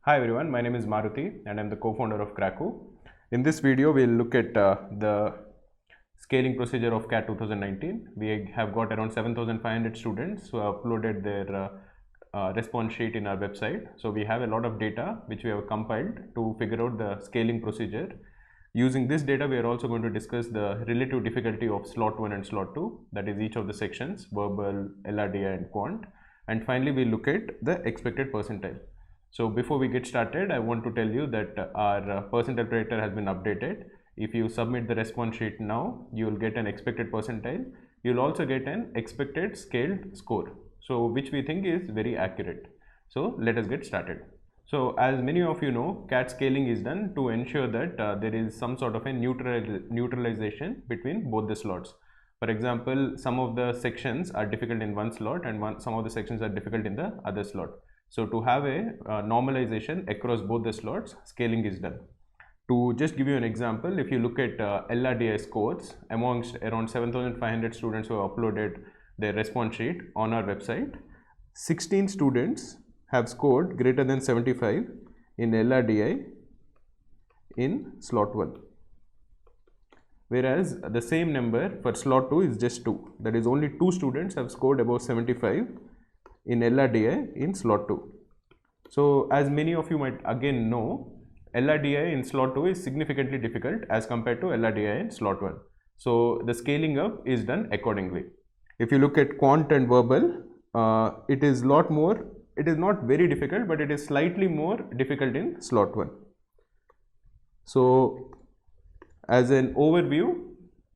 Hi everyone, my name is Maruti and I'm the co-founder of Kraku. In this video, we'll look at the scaling procedure of CAT 2019. We have got around 7,500 students who have uploaded their response sheet in our website. So we have a lot of data which we have compiled to figure out the scaling procedure. Using this data, we are also going to discuss the relative difficulty of slot 1 and slot 2, that is each of the sections, verbal, LRDI and quant. And finally, we look at the expected percentile. So before we get started, I want to tell you that our percentile predictor has been updated. If you submit the response sheet now, you will get an expected percentile. You will also get an expected scaled score, so which we think is very accurate. So let us get started. So as many of you know, CAT scaling is done to ensure that there is some sort of a neutralization between both the slots. For example, some of the sections are difficult in one slot and some of the sections are difficult in the other slot. So to have a normalization across both the slots, scaling is done. To just give you an example, if you look at LRDI scores amongst around 7,500 students who have uploaded their response sheet on our website, 16 students have scored greater than 75 in LRDI in slot 1. Whereas the same number for slot 2 is just 2. That is, only 2 students have scored above 75 in LRDI in slot 2. So as many of you might again know, LRDI in slot 2 is significantly difficult as compared to LRDI in slot 1. So the scaling up is done accordingly. If you look at quant and verbal, it is lot more. It is not very difficult, but it is slightly more difficult in slot 1. So as an overview,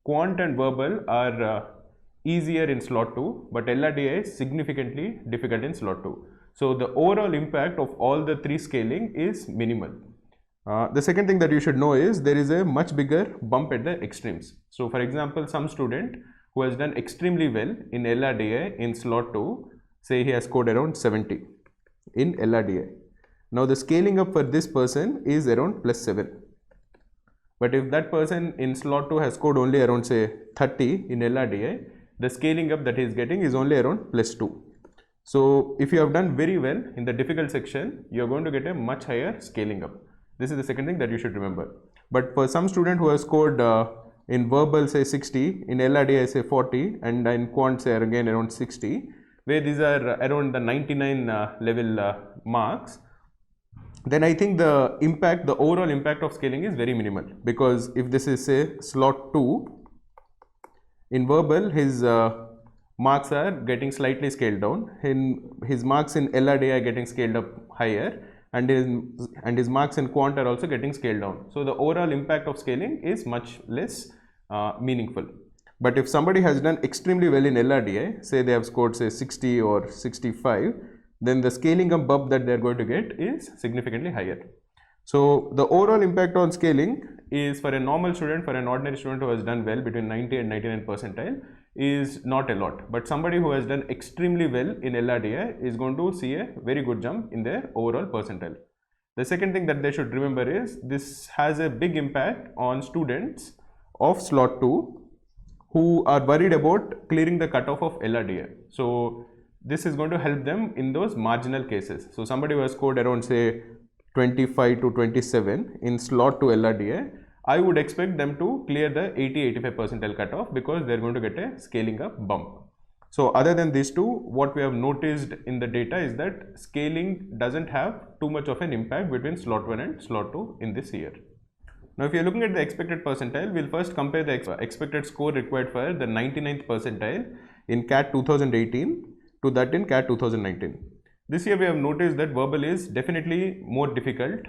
quant and verbal are easier in slot 2, but LRDI is significantly difficult in slot 2. So the overall impact of all the 3 scaling is minimal. The second thing that you should know is there is a much bigger bump at the extremes. So for example, some student who has done extremely well in LRDI in slot 2, say he has scored around 70 in LRDI. Now the scaling up for this person is around +7. But if that person in slot 2 has scored only around say 30 in LRDI, the scaling up that he is getting is only around +2. So if you have done very well in the difficult section, you are going to get a much higher scaling up. This is the second thing that you should remember. But for some student who has scored in verbal say 60, in LRDI say 40, and in quant say again around 60, where these are around the 99 level marks, then I think the impact, the overall impact of scaling is very minimal, because if this is say slot 2, in verbal his marks are getting slightly scaled down, his marks in LRDI are getting scaled up higher, and his marks in quant are also getting scaled down. So the overall impact of scaling is much less meaningful. But if somebody has done extremely well in LRDI, say they have scored say 60 or 65, then the scaling up bump that they are going to get is significantly higher. So the overall impact on scaling is, for a normal student, for an ordinary student who has done well between 90 and 99 percentile, is not a lot. But somebody who has done extremely well in LRDI is going to see a very good jump in their overall percentile. The second thing that they should remember is this has a big impact on students of slot 2 who are worried about clearing the cutoff of LRDI. So this is going to help them in those marginal cases. So somebody who has scored around say 25 to 27 in slot 2 LRDI, I would expect them to clear the 80-85 percentile cutoff, because they are going to get a scaling up bump. So other than these two, what we have noticed in the data is that scaling doesn't have too much of an impact between slot 1 and slot 2 in this year. Now if you are looking at the expected percentile, we'll first compare the expected score required for the 99th percentile in CAT 2018 to that in CAT 2019. This year we have noticed that verbal is definitely more difficult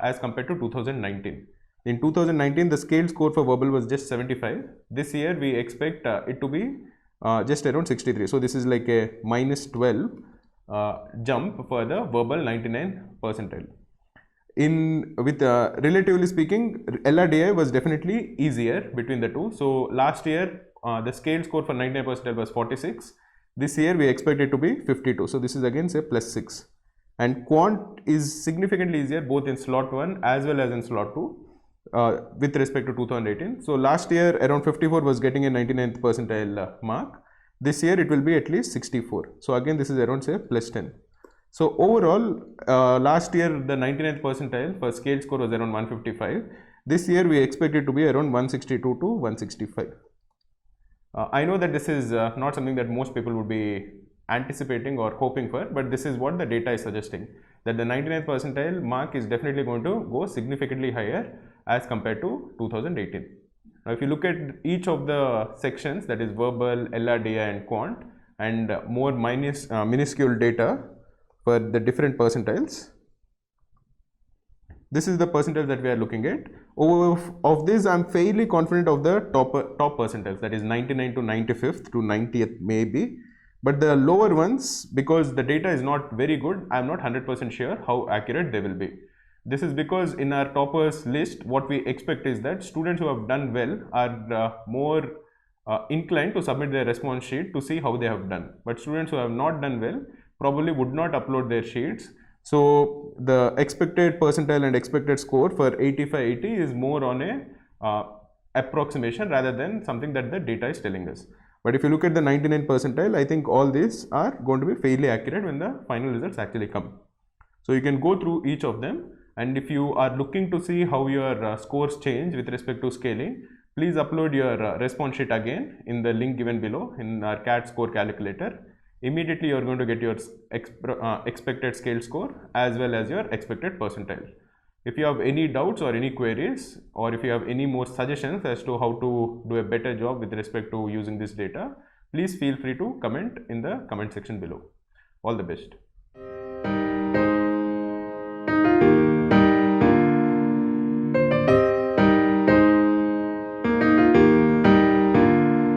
as compared to 2019. In 2019, the scaled score for verbal was just 75. This year we expect it to be just around 63. So this is like a -12 jump for the verbal 99 percentile. Relatively speaking, LRDI was definitely easier between the two. So last year the scaled score for 99 percentile was 46. This year we expect it to be 52. So this is again say +6. And quant is significantly easier both in slot 1 as well as in slot 2 with respect to 2018. So last year around 54 was getting a 99th percentile mark. This year it will be at least 64. So again this is around say +10. So overall, last year the 99th percentile for scale score was around 155. This year we expect it to be around 162 to 165. I know that this is not something that most people would be anticipating or hoping for, but this is what the data is suggesting, that the 99th percentile mark is definitely going to go significantly higher as compared to 2018. Now, if you look at each of the sections, that is verbal, LRDI and quant, and more minuscule data for the different percentiles, this is the percentile that we are looking at. Of this, I'm fairly confident of the top percentiles, that is 99 to 95th to 90th maybe. But the lower ones, because the data is not very good, I'm not 100% sure how accurate they will be. This is because in our toppers list, what we expect is that students who have done well are more inclined to submit their response sheet to see how they have done. But students who have not done well probably would not upload their sheets. So the expected percentile and expected score for 85-80 is more on a approximation rather than something that the data is telling us. But if you look at the 99 percentile, I think all these are going to be fairly accurate when the final results actually come. So you can go through each of them, and if you are looking to see how your scores change with respect to scaling, please upload your response sheet again in the link given below in our CAT score calculator. Immediately you are going to get your expected scale score as well as your expected percentile. If you have any doubts or any queries, or if you have any more suggestions as to how to do a better job with respect to using this data, please feel free to comment in the comment section below. All the best.